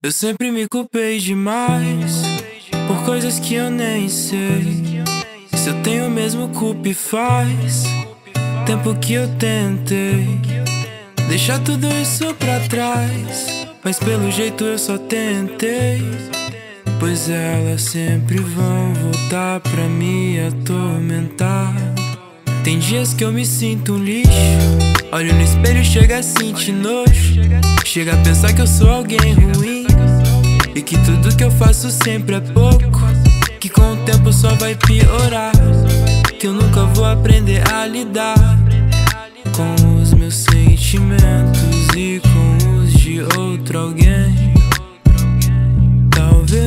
Eu sempre me culpei demais por coisas que eu nem sei. Se eu tenho mesmo culpa e faz tempo que eu tentei deixar tudo isso pra trás, mas pelo jeito eu só tentei. Pois elas sempre vão voltar pra me atormentar. Tem dias que eu me sinto um lixo, olho no espelho e chega a sentir nojo. Chega a pensar que eu sou alguém ruim e que tudo que eu faço sempre é pouco, que com o tempo só vai piorar, que eu nunca vou aprender a lidar com os meus sentimentos e com os de outro alguém. Talvez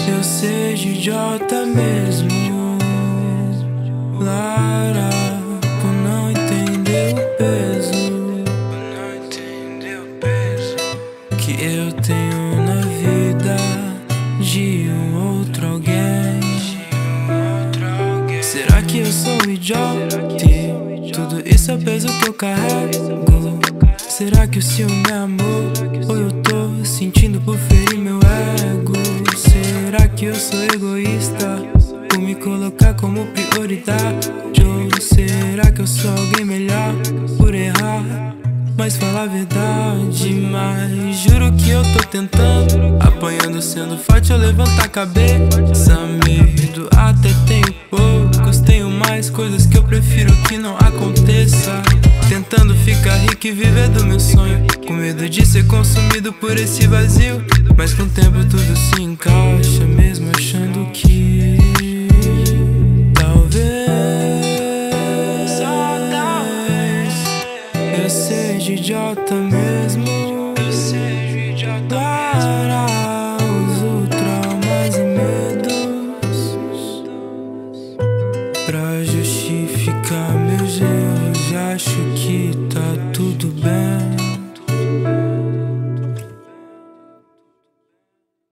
eu seja idiota mesmo, Lara, por não entender o peso que eu tenho na vida de um outro alguém. Será que eu sou um idiota e tudo isso é o peso que eu carrego? Será que o ciúme é amor, ou eu tô sentindo por ferir meu ego? Será que eu sou egoísta por me colocar como prioridade? Ou será que eu sou alguém melhor por errar, mas falar a verdade? Mas juro que eu tô tentando, apanhando, sendo forte, eu levantar a cabeça. Medo até tenho poucos, tenho mais coisas que eu prefiro que não aconteça. Tentando ficar rico e viver do meu sonho, com medo de ser consumido por esse vazio. Mas com o tempo tudo se encaixa, mesmo achando que talvez eu seja idiota mesmo. Para uso traumas e medos pra justificar meus erros. Acho que